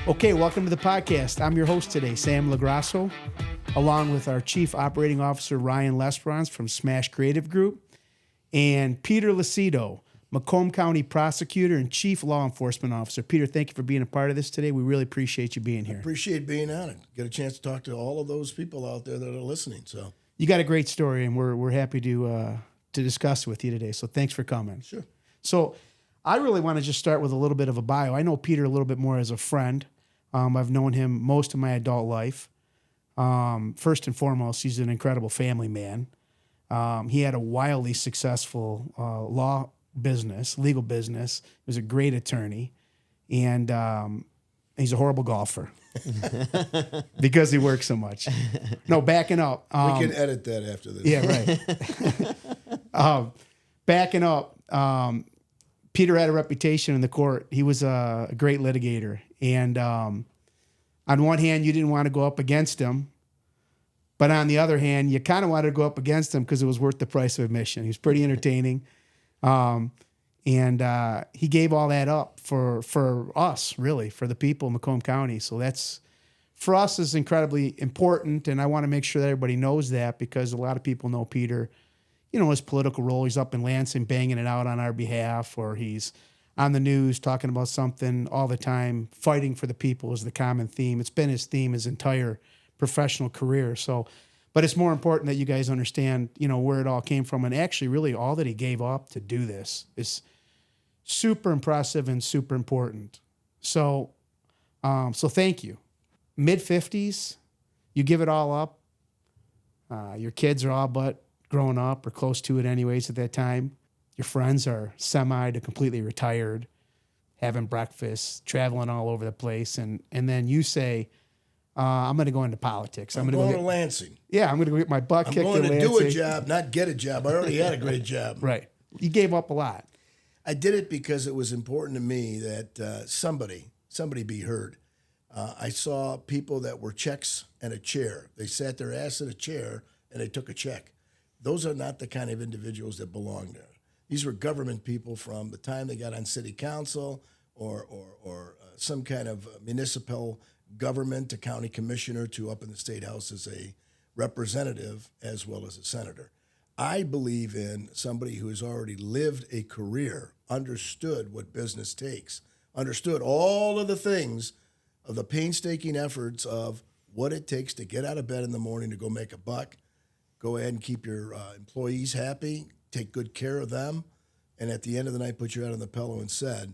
Okay, welcome to the podcast. I'm your host today, Sam La Grasso, along with our Chief Operating Officer, Ryan Lesperance from Smash Creative Group, and Peter Lucido, Macomb County Prosecutor and Chief Law Enforcement Officer. Peter, thank you for being a part of this today. We really appreciate you being here. Appreciate being on it. Get a chance to talk to all of those people out there that are listening. So you got a great story, and we're happy to discuss it with you today. So thanks for coming. Sure. So I really want to just start with a little bit of a bio. I know Peter a little bit more as a friend. I've known him most of my adult life. First and foremost, he's an incredible family man. He had a wildly successful legal business. He was a great attorney, and he's a horrible golfer because he works so much. No, backing up. We can edit that after this. Yeah, right. Backing up, Peter had a reputation in the court. He was a great litigator. And on one hand, you didn't want to go up against him. But on the other hand, you kind of wanted to go up against him because it was worth the price of admission. He was pretty entertaining. And he gave all that up for us, really, for the people of Macomb County. So that's, for us, is incredibly important. And I want to make sure that everybody knows that, because a lot of people know Peter, his political role. He's up in Lansing banging it out on our behalf, or he's on the news talking about something all the time. Fighting for the people is the common theme. It's been his theme his entire professional career. So, but it's more important that you guys understand, where it all came from. And actually, really, all that he gave up to do this is super impressive and super important. So, so thank you. Mid-50s, you give it all up. Your kids are all but grown up, or close to it anyways at that time. Your friends are semi to completely retired, having breakfast, traveling all over the place. And then you say, I'm going to go into politics. I'm going to Lansing. Yeah, I'm going to go get my butt kicked in Lansing. I'm going to do a job, not get a job. I already had a great job. Right. You gave up a lot. I did it because it was important to me that somebody be heard. I saw people that were checks and a chair. They sat their ass in a chair and they took a check. Those are not the kind of individuals that belong there. These were government people from the time they got on city council or some kind of municipal government, a county commissioner, to up in the state house as a representative as well as a senator. I believe in somebody who has already lived a career, understood what business takes, understood all of the things of the painstaking efforts of what it takes to get out of bed in the morning to go make a buck, go ahead and keep your employees happy, take good care of them, and at the end of the night put your head on the pillow and said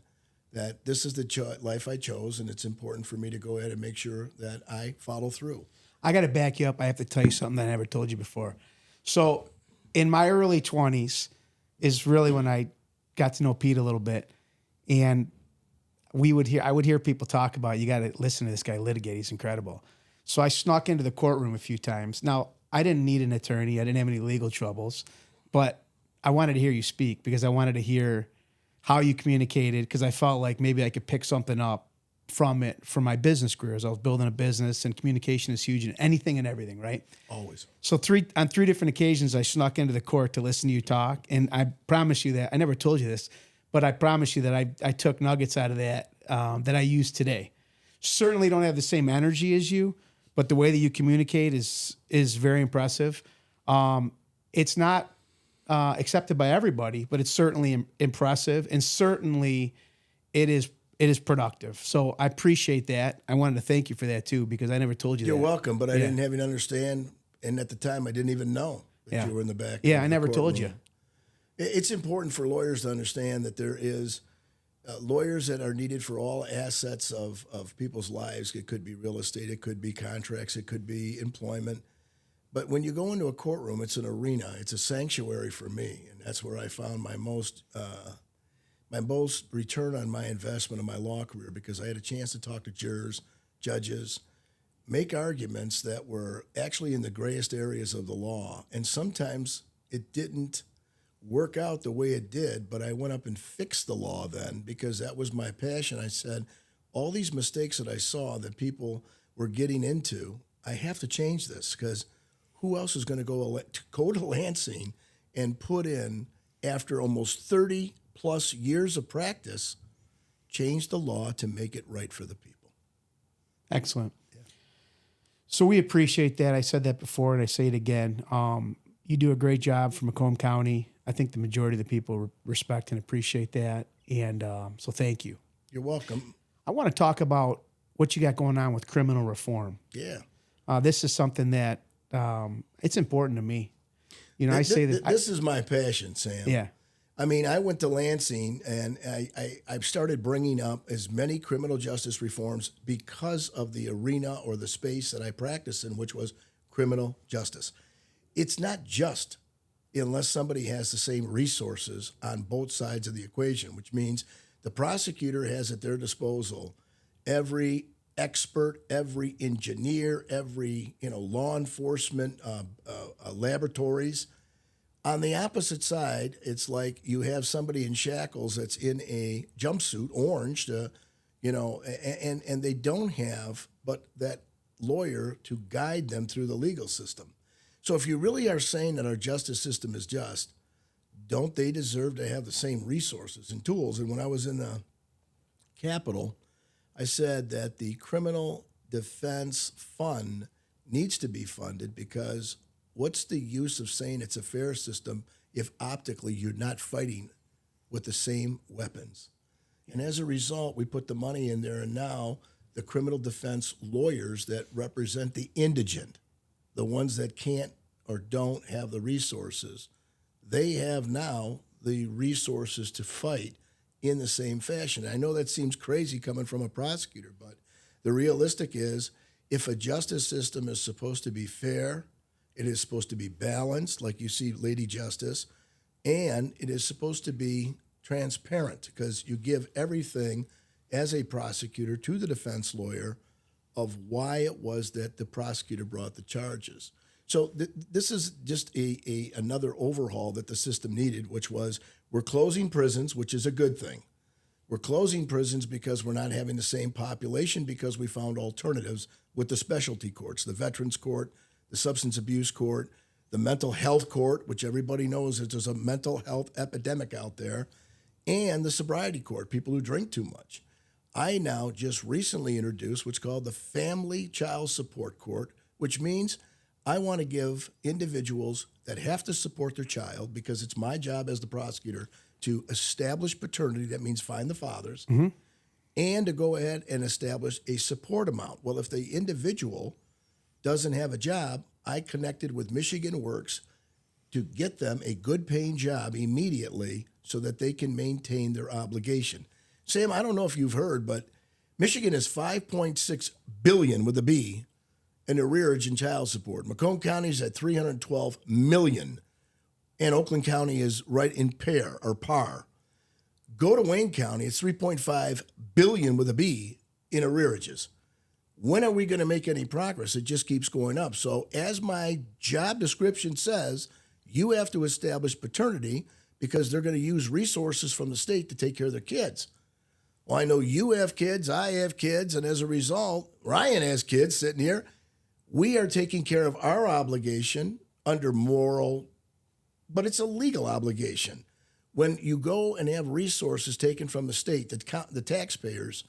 that this is the life I chose, and it's important for me to go ahead and make sure that I follow through. I got to back you up. I have to tell you something that I never told you before. So in my early 20s is really when I got to know Pete a little bit, and I would hear people talk about, you got to listen to this guy litigate. He's incredible. So I snuck into the courtroom a few times. Now, I didn't need an attorney. I didn't have any legal troubles, but I wanted to hear you speak because I wanted to hear how you communicated, because I felt like maybe I could pick something up from it for my business career as I was building a business, and communication is huge in anything and everything, right? Always. So on three different occasions, I snuck into the court to listen to you talk, and I promise you that, I never told you this, but I promise you that I took nuggets out of that that I use today. Certainly don't have the same energy as you, but the way that you communicate is very impressive. It's not accepted by everybody, but it's certainly impressive, and certainly it is productive. So I appreciate that. I wanted to thank you for that too, because I never told you that. You're welcome, but I didn't have you understand, and at the time I didn't even know that you were in the back. Yeah, I never told you. It's important for lawyers to understand that there is lawyers that are needed for all assets of people's lives. It could be real estate, it could be contracts, it could be employment. But when you go into a courtroom, it's an arena. It's a sanctuary for me, and that's where I found my most return on my investment in my law career, because I had a chance to talk to jurors, judges, make arguments that were actually in the grayest areas of the law. And sometimes it didn't work out the way it did, but I went up and fixed the law then, because that was my passion. I said, all these mistakes that I saw that people were getting into, I have to change this, because who else is going to go to Lansing and put in, after almost 30 plus years of practice, change the law to make it right for the people? Excellent. So we appreciate that. I said that before, and I say it again. You do a great job for Macomb County. I think the majority of the people respect and appreciate that, and so thank you. You're welcome. I want to talk about what you got going on with criminal reform. Yeah. This is something that it's important to me. You know, I say that this is my passion, Sam. Yeah. I mean, I went to Lansing, and I started bringing up as many criminal justice reforms because of the arena or the space that I practiced in, which was criminal justice. It's not just unless somebody has the same resources on both sides of the equation, which means the prosecutor has at their disposal every expert, every engineer, every law enforcement laboratories. On the opposite side, it's like you have somebody in shackles that's in a jumpsuit, orange, and they don't have but that lawyer to guide them through the legal system. So if you really are saying that our justice system is just, don't they deserve to have the same resources and tools? And when I was in the Capitol, I said that the criminal defense fund needs to be funded because what's the use of saying it's a fair system if optically you're not fighting with the same weapons? And as a result, we put the money in there, and now the criminal defense lawyers that represent the indigent, the ones that can't or don't have the resources, they have now the resources to fight in the same fashion. I know that seems crazy coming from a prosecutor, but the realistic is if a justice system is supposed to be fair, it is supposed to be balanced, like you see Lady Justice, and it is supposed to be transparent because you give everything as a prosecutor to the defense lawyer of why it was that the prosecutor brought the charges. So this is just another overhaul that the system needed, which was we're closing prisons, which is a good thing. We're closing prisons because we're not having the same population because we found alternatives with the specialty courts, the Veterans Court, the Substance Abuse Court, the Mental Health Court, which everybody knows that there's a mental health epidemic out there, and the Sobriety Court, people who drink too much. I now just recently introduced what's called the Family Child Support Court, which means I want to give individuals that have to support their child, because it's my job as the prosecutor to establish paternity, that means find the fathers, and to go ahead and establish a support amount. Well, if the individual doesn't have a job, I connected with Michigan Works to get them a good paying job immediately so that they can maintain their obligation. Sam, I don't know if you've heard, but Michigan is $5.6 billion with a B in arrearage in child support. Macomb County is at $312 million, and Oakland County is right in par. Go to Wayne County, it's $3.5 billion with a B in arrearages. When are we going to make any progress? It just keeps going up. So as my job description says, you have to establish paternity because they're going to use resources from the state to take care of their kids. Well, I know you have kids, I have kids, and as a result, Ryan has kids sitting here. We are taking care of our obligation under moral, but it's a legal obligation. When you go and have resources taken from the state, the taxpayers,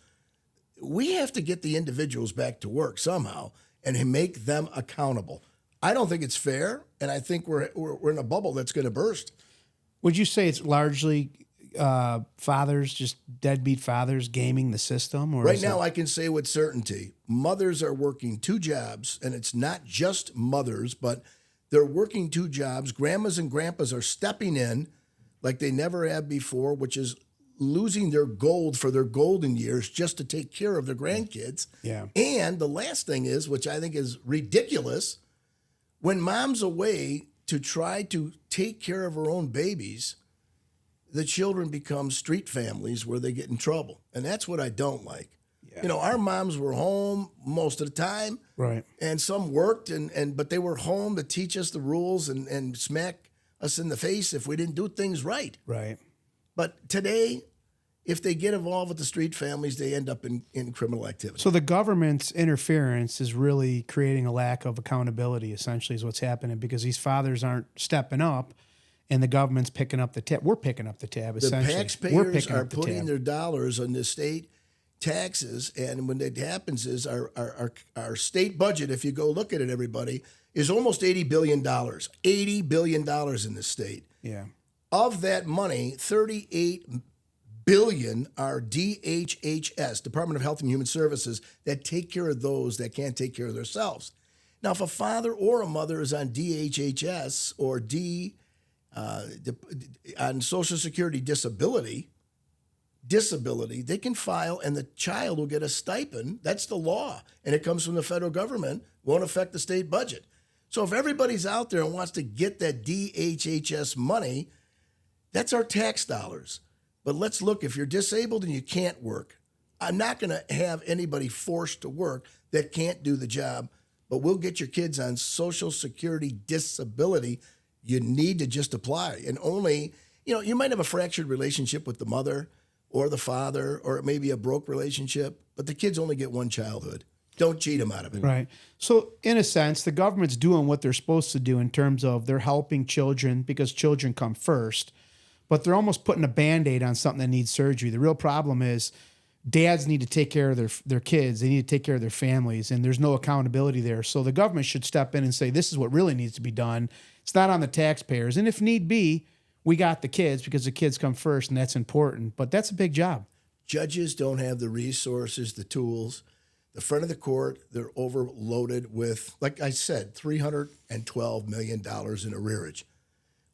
we have to get the individuals back to work somehow and make them accountable. I don't think it's fair, and I think we're in a bubble that's going to burst. Would you say it's largely fathers, just deadbeat fathers, gaming the system? Or right now, I can say with certainty, mothers are working two jobs, and it's not just mothers, but they're working two jobs. Grandmas and grandpas are stepping in like they never have before, which is losing their gold for their golden years just to take care of their grandkids. Yeah. And the last thing is, which I think is ridiculous, when mom's away to try to take care of her own babies, the children become street families where they get in trouble. And that's what I don't like. Yeah. Our moms were home most of the time. Right. And some worked, but they were home to teach us the rules and smack us in the face if we didn't do things right. Right. But today, if they get involved with the street families, they end up in criminal activity. So the government's interference is really creating a lack of accountability, essentially, is what's happening, because these fathers aren't stepping up and the government's picking up the tab. We're picking up the tab, essentially. The taxpayers are putting their dollars on the state. taxes, and when that happens is our state budget, if you go look at it, everybody, is almost $80 billion. $80 billion in the state. Yeah. Of that money, $38 billion are DHHS, Department of Health and Human Services, that take care of those that can't take care of themselves. Now, if a father or a mother is on DHHS or on Social Security disability, they can file and the child will get a stipend. That's the law. And it comes from the federal government, won't affect the state budget. So if everybody's out there and wants to get that DHHS money, that's our tax dollars. But let's look, if you're disabled and you can't work, I'm not going to have anybody forced to work that can't do the job, but we'll get your kids on Social Security disability. You need to just apply. And only, you might have a fractured relationship with the mother or the father, or maybe a broke relationship, but the kids only get one childhood. Don't cheat them out of it. Right. So in a sense, the government's doing what they're supposed to do in terms of they're helping children because children come first, but they're almost putting a Band-Aid on something that needs surgery. The real problem is dads need to take care of their kids. They need to take care of their families, and there's no accountability there. So the government should step in and say, this is what really needs to be done. It's not on the taxpayers. And if need be, we got the kids because the kids come first, and that's important. But that's a big job. Judges don't have the resources, the tools. The front of the court, they're overloaded with, like I said, $312 million in arrearage.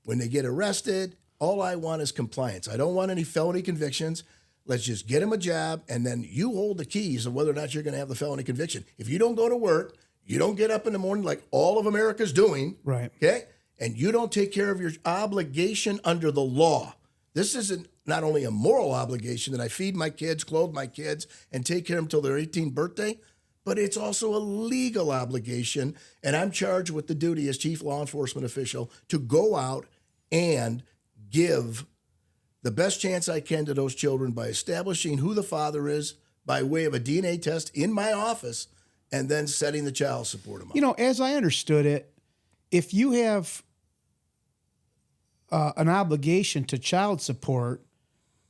When they get arrested, all I want is compliance. I don't want any felony convictions. Let's just get them a job, and then you hold the keys of whether or not you're going to have the felony conviction. If you don't go to work, you don't get up in the morning like all of America's doing, right? Okay, and you don't take care of your obligation under the law. This isn't not only a moral obligation that I feed my kids, clothe my kids, and take care of them until their 18th birthday, but it's also a legal obligation, and I'm charged with the duty as chief law enforcement official to go out and give the best chance I can to those children by establishing who the father is by way of a DNA test in my office and then setting the child support amount. As I understood it, if you have an obligation to child support,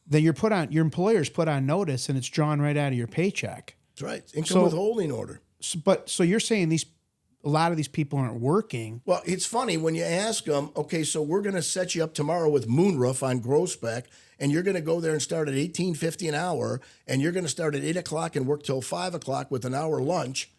then your employer's put on notice and it's drawn right out of your paycheck. That's right. Income withholding order. So you're saying a lot of these people aren't working. Well, it's funny when you ask them, okay, so we're going to set you up tomorrow with Moonroof on Grospec, and you're going to go there and start at $18.50 an hour, and you're going to start at 8 o'clock and work till 5 o'clock with an hour lunch.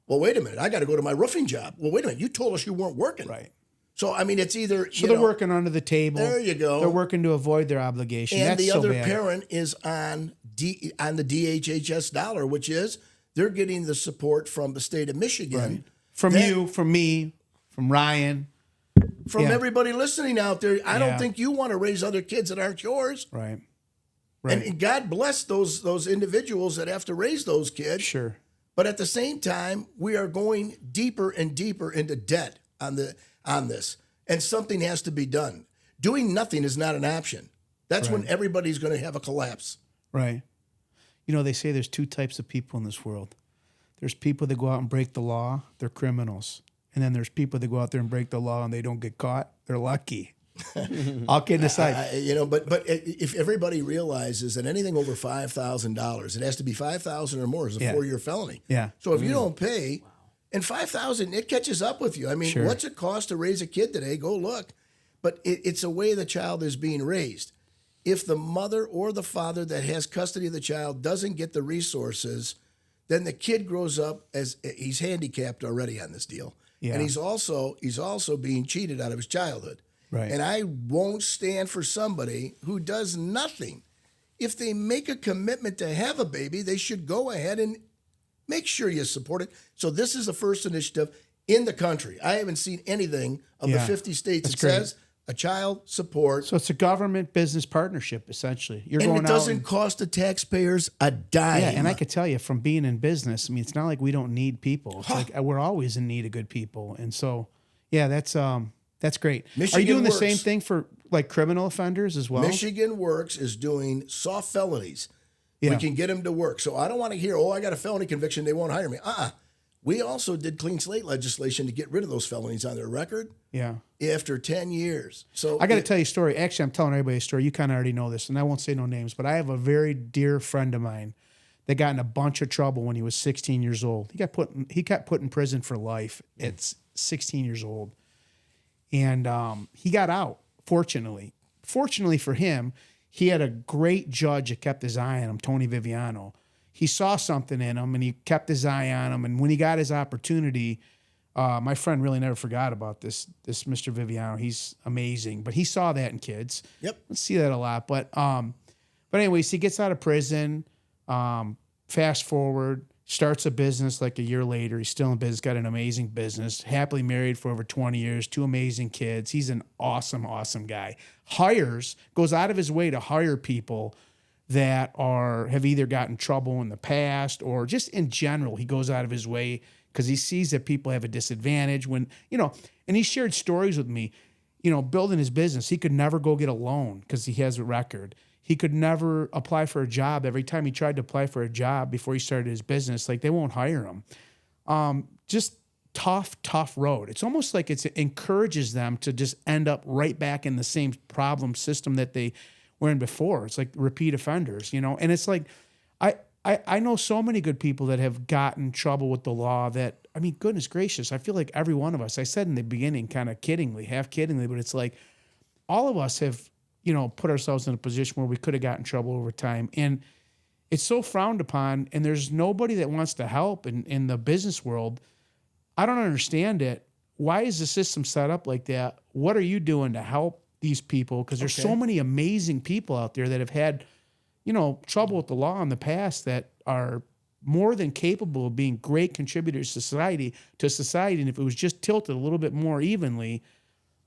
Well, wait a minute. I got to go to my roofing job. Well, wait a minute. You told us you weren't working. Right. So, I mean, it's either... So they're working under the table. There you go. They're working to avoid their obligation. And that's the so other bad. parent is on the DHHS dollar, which is they're getting the support from the state of Michigan. Right. From you, from me, from Ryan. From everybody listening out there. I don't think you want to raise other kids that aren't yours. Right. And God bless those individuals that have to raise those kids. Sure. But at the same time, we are going deeper and deeper into debt on this. And something has to be done. Doing nothing is not an option. That's when everybody's going to have a collapse. Right. They say there's two types of people in this world. There's people that go out and break the law. They're criminals. And then there's people that go out there and break the law and they don't get caught. They're lucky. All kidding aside. But if everybody realizes that anything over $5,000, it has to be $5,000 or more is a 4-year felony. Yeah. So if you don't pay, and $5,000, it catches up with you. I mean, what's it cost to raise a kid today? Go look. But it's a way the child is being raised. If the mother or the father that has custody of the child doesn't get the resources, then the kid grows up as he's handicapped already on this deal. Yeah. And he's also being cheated out of his childhood. Right. And I won't stand for somebody who does nothing. If they make a commitment to have a baby, they should go ahead and make sure you support it. So this is the first initiative in the country. I haven't seen anything of the 50 states that says a child support. So it's a government-business partnership, essentially. It doesn't cost the taxpayers a dime. Yeah, and I could tell you from being in business, I mean, it's not like we don't need people. It's like we're always in need of good people. And so, that's great. Are you doing the same thing for like criminal offenders as well? Michigan Works is doing soft felonies. Yeah. We can get them to work. So I don't want to hear, I got a felony conviction, they won't hire me. We also did clean slate legislation to get rid of those felonies on their record. Yeah. After 10 years. So I got to tell you a story. Actually, I'm telling everybody a story. You kind of already know this, and I won't say no names, but I have a very dear friend of mine that got in a bunch of trouble when he was 16 years old. He got put in prison for life at 16 years old. And he got out, fortunately. Fortunately for him, he had a great judge that kept his eye on him, Tony Viviano. He saw something in him, and he kept his eye on him. And when he got his opportunity, my friend really never forgot about this Mr. Viviano. He's amazing. But he saw that in kids. Yep. I see that a lot. But anyways, he gets out of prison. Fast forward, starts a business like a year later. He's still in business, got an amazing business, happily married for over 20 years, 2 amazing kids. He's an awesome, awesome guy. Goes out of his way to hire people that have either gotten in trouble in the past or just in general. He goes out of his way because he sees that people have a disadvantage when, and he shared stories with me, building his business. He could never go get a loan because he has a record. He could never apply for a job. Every time he tried to apply for a job before he started his business, like they won't hire him. Just tough road. It's almost like it encourages them to just end up right back in the same problem system that they were in before. It's like repeat offenders, and it's like, I know so many good people that have gotten in trouble with the law that, goodness gracious, I feel like every one of us, I said in the beginning, kind of half kiddingly, but it's like all of us have, put ourselves in a position where we could have gotten in trouble over time. And it's so frowned upon, and there's nobody that wants to help in the business world. I don't understand it. Why is the system set up like that? What are you doing to help these people? Because there's so many amazing people out there that have had, trouble with the law in the past that are more than capable of being great contributors to society. And if it was just tilted a little bit more evenly,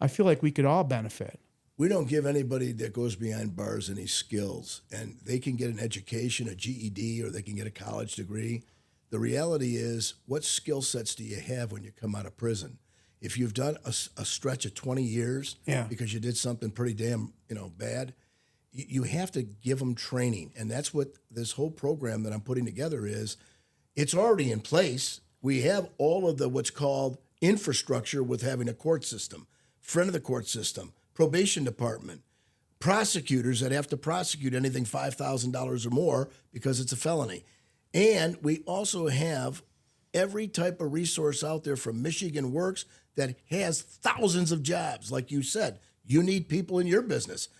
I feel like we could all benefit. We don't give anybody that goes behind bars any skills, and they can get an education, a GED, or they can get a college degree. The reality is, what skill sets do you have when you come out of prison? If you've done a stretch of 20 years because you did something pretty damn bad, you have to give them training. And that's what this whole program that I'm putting together is. It's already in place. We have all of the what's called infrastructure with having a court system, friend of the court system, probation department, prosecutors that have to prosecute anything $5,000 or more because it's a felony. And we also have every type of resource out there from Michigan Works that has thousands of jobs. Like you said, you need people in your business.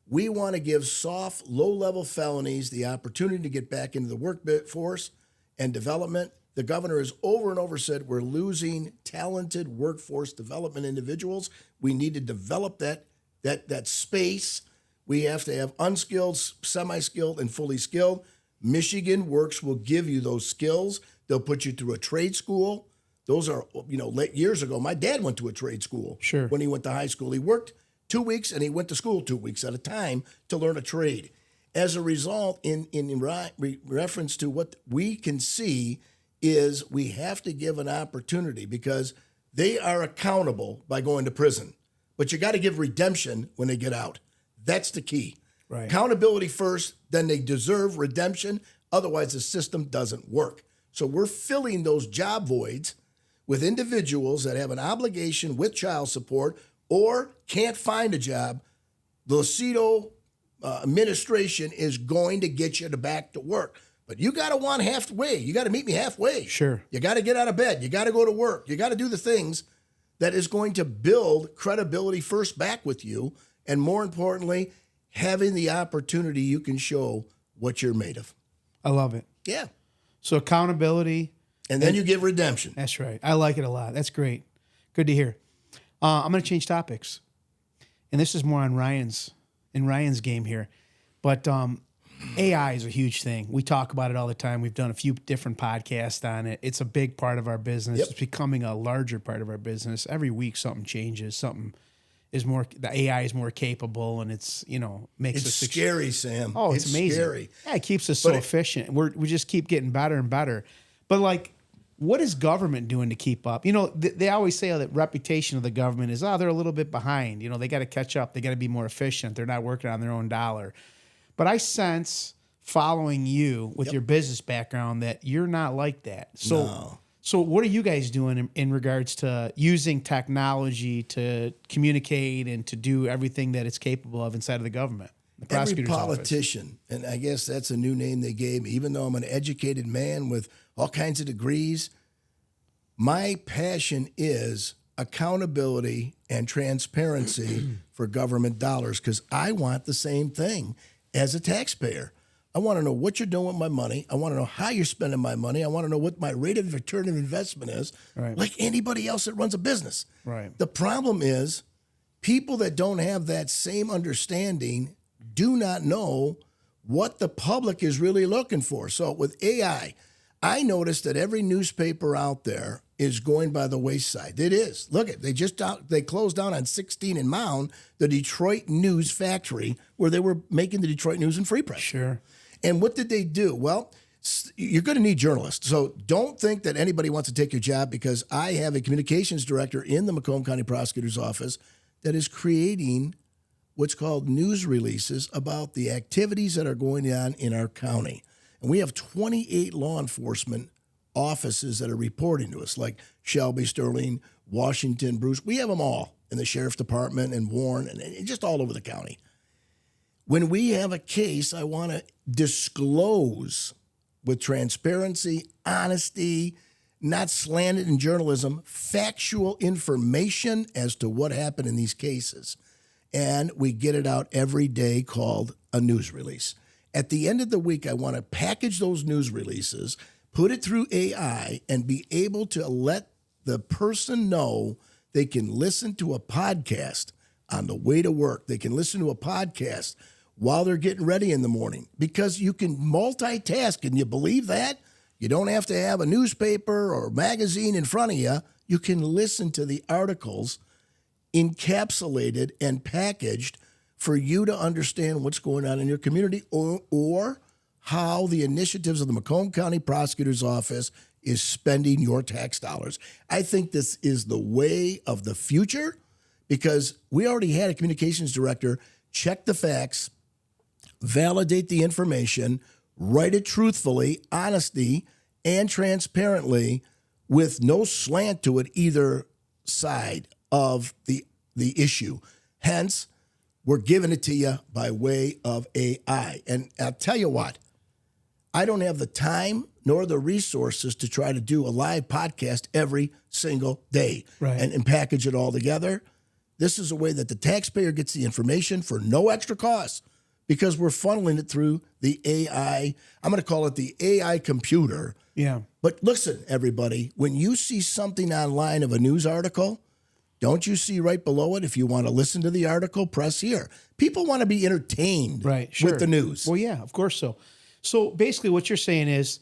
We want to give soft, low-level felonies the opportunity to get back into the workforce and development. The governor has over and over said we're losing talented workforce development individuals. We need to develop that space. We have to have unskilled, semi-skilled, and fully skilled. Michigan Works will give you those skills. They'll put you through a trade school. Those are, years ago, my dad went to a trade school. Sure. When he went to high school. He worked 2 weeks and he went to school 2 weeks at a time to learn a trade. As a result, in reference to what we can see is we have to give an opportunity because they are accountable by going to prison. But you got to give redemption when they get out. That's the key. Right. Accountability first, then they deserve redemption. Otherwise, the system doesn't work. So we're filling those job voids with individuals that have an obligation with child support or can't find a job. The Lucido administration is going to get you back to work. But you got to want halfway. You got to meet me halfway. Sure. You got to get out of bed. You got to go to work. You got to do the things that is going to build credibility first back with you. And more importantly, having the opportunity you can show what you're made of. I love it. Yeah. So accountability. And then you give redemption. That's right. I like it a lot. That's great. Good to hear. I'm going to change topics. And this is more on Ryan's game here. But AI is a huge thing. We talk about it all the time. We've done a few different podcasts on it. It's a big part of our business. Yep. It's becoming a larger part of our business. Every week something changes. Something is more, the AI is more capable, and it's, makes It's us scary, Sam. Oh, it's amazing. Scary. Yeah, it keeps us so efficient. We just keep getting better and better. But what is government doing to keep up? They always say that reputation of the government is, they're a little bit behind. They got to catch up. They got to be more efficient. They're not working on their own dollar. But I sense following you with your business background that you're not like that. So what are you guys doing in regards to using technology to communicate and to do everything that it's capable of inside of the government? the Every prosecutor's office. politician, and I guess that's a new name they gave me, even though I'm an educated man with all kinds of degrees, my passion is accountability and transparency for government dollars, because I want the same thing as a taxpayer. I want to know what you're doing with my money. I want to know how you're spending my money. I want to know what my rate of return of investment is, Right. like anybody else that runs a business. Right. The problem is people that don't have that same understanding do not know what the public is really looking for. So with AI, I noticed that every newspaper out there is going by the wayside. It is. Look at they closed down on 16 and Mound, the Detroit News factory, where they were making the Detroit News and Free Press. Sure. And what did they do? Well, you're going to need journalists. So don't think that anybody wants to take your job, because I have a communications director in the Macomb County Prosecutor's Office that is creating what's called news releases about the activities that are going on in our county. And we have 28 law enforcement offices that are reporting to us, like Shelby, Sterling, Washington, Bruce. We have them all in the Sheriff's Department and Warren and just all over the county. When we have a case, I want to disclose with transparency, honesty, not slanted in journalism, factual information as to what happened in these cases. And we get it out every day called a news release. At the end of the week, I want to package those news releases, put it through AI, and be able to let the person know they can listen to a podcast on the way to work. They can listen to a podcast while they're getting ready in the morning, because you can multitask. Can you believe that? You don't have to have a newspaper or magazine in front of you. You can listen to the articles encapsulated and packaged for you to understand what's going on in your community, or how the initiatives of the Macomb County Prosecutor's Office is spending your tax dollars. I think this is the way of the future, because we already had a communications director check the facts, validate the information, write it truthfully, honesty, and transparently, with no slant to it either side of the issue. Hence, we're giving it to you by way of AI. And I'll tell you what, I don't have the time nor the resources to try to do a live podcast every single day, Right. and package it all together. This is a way that the taxpayer gets the information for no extra cost, because we're funneling it through the AI. I'm going to call it the AI computer. Yeah. But listen, everybody, when you see something online of a news article, don't you see right below it, if you want to listen to the article, press here. People want to be entertained Right. Sure. with the news. Well, yeah, of course so. So basically what you're saying is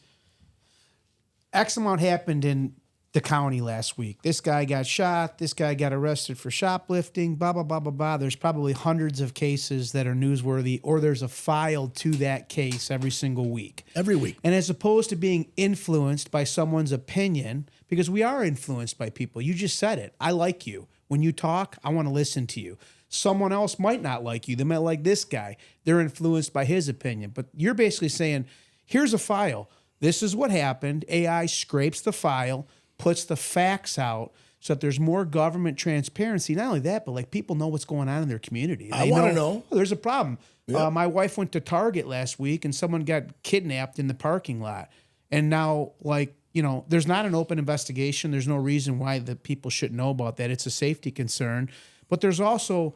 X amount happened in the county last week. This guy got shot. This guy got arrested for shoplifting, blah, blah, blah, blah, blah. There's probably hundreds of cases that are newsworthy, or there's a file to that case every single week. Every week. And as opposed to being influenced by someone's opinion, because we are influenced by people. You just said it. I like you. When you talk, I want to listen to you. Someone else might not like you. They might like this guy. They're influenced by his opinion. But you're basically saying, here's a file. This is what happened. AI scrapes the file, puts the facts out so that there's more government transparency. Not only that, but like people know what's going on in their community. I want to know. Oh, there's a problem. Yeah. My wife went to Target last week and someone got kidnapped in the parking lot. And now, like, you know, there's not an open investigation. There's no reason why the people should know about that. It's a safety concern. But there's also,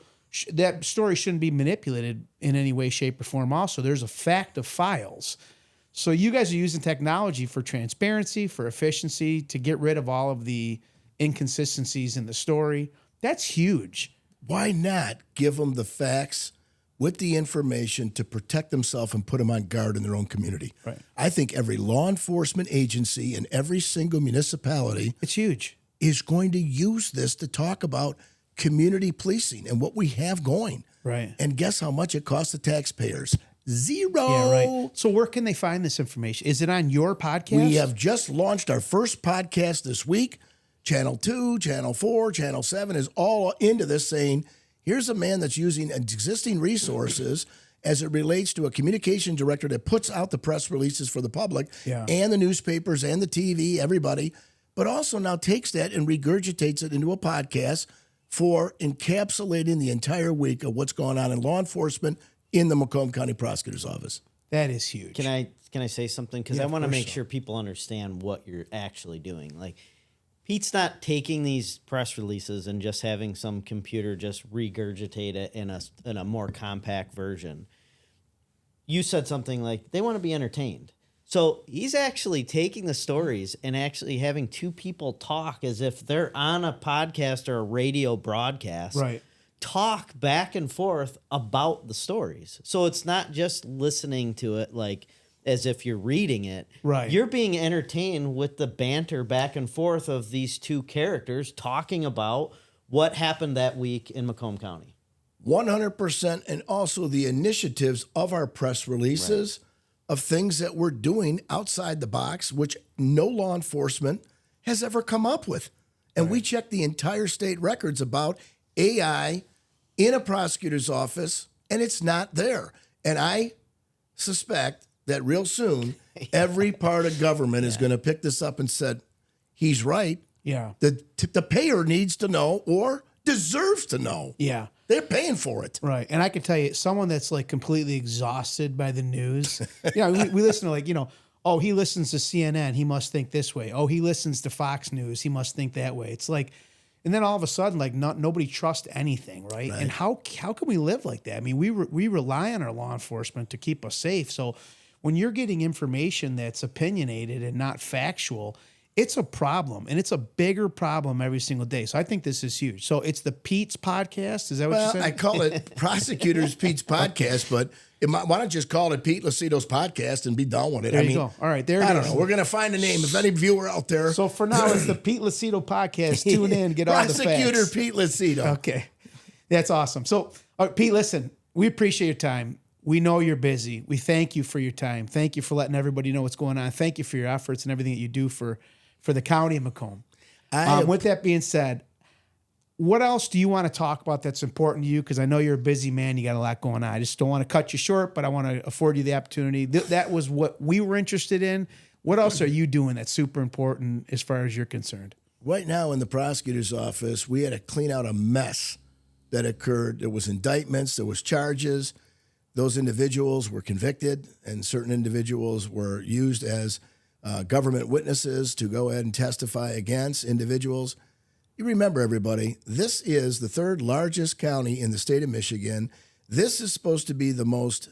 that story shouldn't be manipulated in any way, shape, or form also. There's a fact of files. So you guys are using technology for transparency, for efficiency, to get rid of all of the inconsistencies in the story. That's huge. Why not give them the facts with the information to protect themselves and put them on guard in their own community? Right. I think every law enforcement agency in every single municipality It's huge. is going to use this to talk about community policing and what we have going. Right. And guess how much it costs the taxpayers? Zero. Yeah, right. So where can they find this information? Is it on your podcast? We have just launched our first podcast this week. Channel 2, Channel 4, Channel 7 is all into this, saying, here's a man that's using existing resources as it relates to a communication director that puts out the press releases for the public, Yeah. and the newspapers and the TV, everybody, but also now takes that and regurgitates it into a podcast for encapsulating the entire week of what's going on in law enforcement, in the Macomb County Prosecutor's Office. That is huge. Can I say something? Because Yeah, I want to of course make so. sure people understand what you're actually doing. Like, Pete's not taking these press releases and just having some computer just regurgitate it in a more compact version. You said something like they want to be entertained. So he's actually taking the stories and actually having two people talk as if they're on a podcast or a radio broadcast. Right. Talk back and forth about the stories. So it's not just listening to it like as if you're reading it. Right. You're being entertained with the banter back and forth of these two characters talking about what happened that week in Macomb County. 100%. And also the initiatives of our press releases of things that we're doing outside the box, which no law enforcement has ever come up with. And we check the entire state records about AI in a prosecutor's office, and it's not there. And I suspect that real soon, every part of government is going to pick this up and said, he's right. Yeah. The payer needs to know or deserves to know. Yeah. They're paying for it. Right. And I can tell you, someone that's like completely exhausted by the news, we listen to like, oh, he listens to CNN, he must think this way. Oh, he listens to Fox News, he must think that way. It's like, and then all of a sudden, like nobody trusts anything, right? And how can we live like that? I mean, we rely on our law enforcement to keep us safe. So when you're getting information that's opinionated and not factual, it's a problem, and it's a bigger problem every single day. So I think this is huge. So it's the Pete's podcast. Is that what you said? I call it Prosecutors Pete's Podcast, but why not just call it Pete Lucido's Podcast and be done with it? There you go. All right, there it is. I don't know. We're going to find a name. If any viewer out there. So for now, it's the Pete Lucido podcast. Tune in, get all the facts. Prosecutor Pete Lucido. Okay, that's awesome. So Pete, listen, we appreciate your time. We know you're busy. We thank you for your time. Thank you for letting everybody know what's going on. Thank you for your efforts and everything that you do for the county of Macomb. With that being said, what else do you want to talk about that's important to you? Because I know you're a busy man. You got a lot going on. I just don't want to cut you short, but I want to afford you the opportunity. That was what we were interested in. What else are you doing that's super important as far as you're concerned? Right now in the prosecutor's office, we had to clean out a mess that occurred. There was indictments. There was charges. Those individuals were convicted, and certain individuals were used as government witnesses to go ahead and testify against individuals. You remember, everybody, this is the third largest county in the state of Michigan. This is supposed to be the most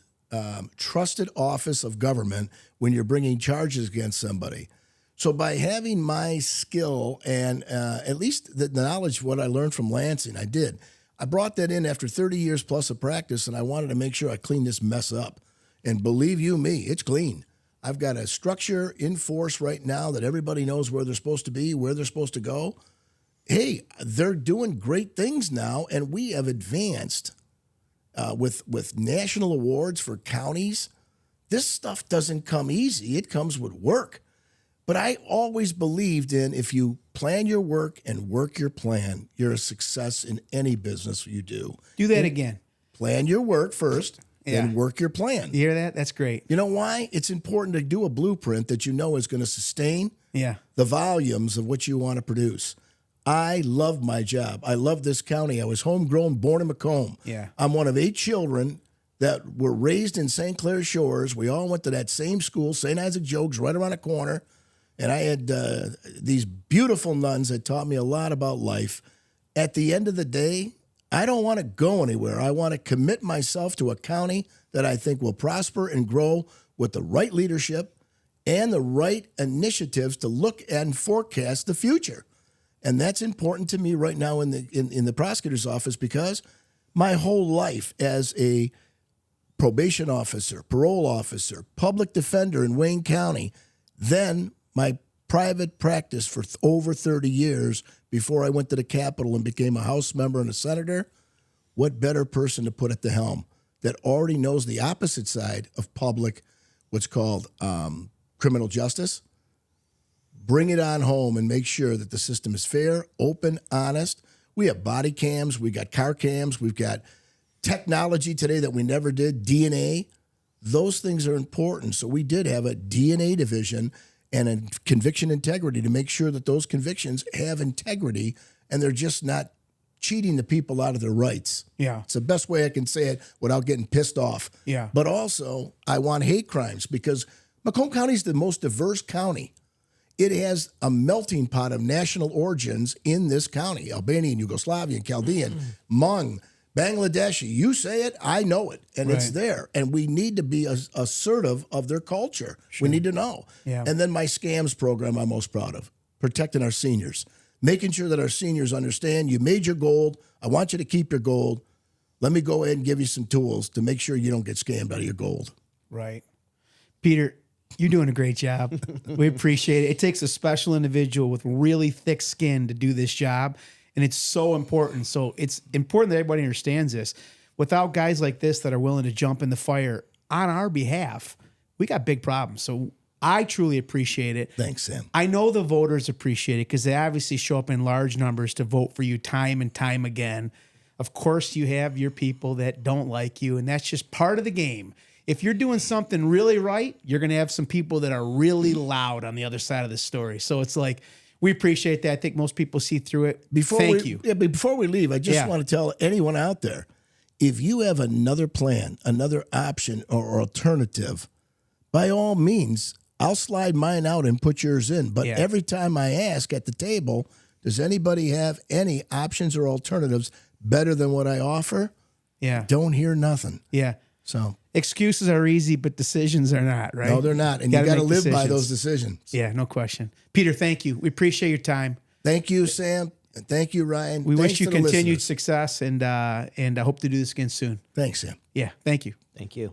trusted office of government when you're bringing charges against somebody. So by having my skill and at least the knowledge of what I learned from Lansing, I brought that in after 30 years plus of practice, and I wanted to make sure I cleaned this mess up. And believe you me, it's clean. I've got a structure in force right now that everybody knows where they're supposed to be, where they're supposed to go. Hey, they're doing great things now, and we have advanced with national awards for counties. This stuff doesn't come easy. It comes with work. But I always believed in if you plan your work and work your plan, you're a success in any business you do. Do that again. Plan your work first. And work your plan. You hear that? That's great. You know why? It's important to do a blueprint that you know is going to sustain the volumes of what you want to produce. I love my job. I love this county. I was homegrown, born in Macomb. Yeah. I'm one of 8 children that were raised in St. Clair Shores. We all went to that same school, St. Isaac Jogues, right around the corner. And I had these beautiful nuns that taught me a lot about life. At the end of the day, I don't want to go anywhere. I want to commit myself to a county that I think will prosper and grow with the right leadership and the right initiatives to look and forecast the future. And that's important to me right now in the prosecutor's office because my whole life as a probation officer, parole officer, public defender in Wayne County, then my private practice for over 30 years before I went to the Capitol and became a House member and a senator. What better person to put at the helm that already knows the opposite side of public, what's called criminal justice? Bring it on home and make sure that the system is fair, open, honest. We have body cams. We got car cams. We've got technology today that we never did, DNA. Those things are important. So we did have a DNA division and a conviction integrity to make sure that those convictions have integrity and they're just not cheating the people out of their rights. Yeah. It's the best way I can say it without getting pissed off. Yeah. But also, I want hate crimes because Macomb County is the most diverse county. It has a melting pot of national origins in this county: Albanian, Yugoslavian, Chaldean, Hmong, Bangladeshi. You say it, I know it, and it's Right. there. And we need to be assertive of their culture. We need to know. Yeah. And then my scams program I'm most proud of, protecting our seniors, making sure that our seniors understand you made your gold. I want you to keep your gold. Let me go ahead and give you some tools to make sure you don't get scammed out of your gold. Right. Peter, you're doing a great job. We appreciate it. It takes a special individual with really thick skin to do this job, and it's so important. So it's important that everybody understands this. Without guys like this that are willing to jump in the fire on our behalf, we got big problems. So I truly appreciate it. Thanks, Sam. I know the voters appreciate it because they obviously show up in large numbers to vote for you time and time again. Of course, you have your people that don't like you, and that's just part of the game. If you're doing something really right, you're going to have some people that are really loud on the other side of the story. So it's like, we appreciate that. I think most people see through it. Thank you. Yeah, but before we leave, I just want to tell anyone out there, if you have another plan, another option or alternative, by all means, I'll slide mine out and put yours in. But every time I ask at the table, does anybody have any options or alternatives better than what I offer? Yeah. Don't hear nothing. Yeah. So excuses are easy, but decisions are not, right? no, they're not. And you got to live by those decisions. Yeah, no question. Peter, thank you. We appreciate your time. Thank you, Sam. And thank you, Ryan. We Thanks wish you to the continued listeners. success, and I hope to do this again soon. Thanks, Sam. Yeah, thank you. Thank you.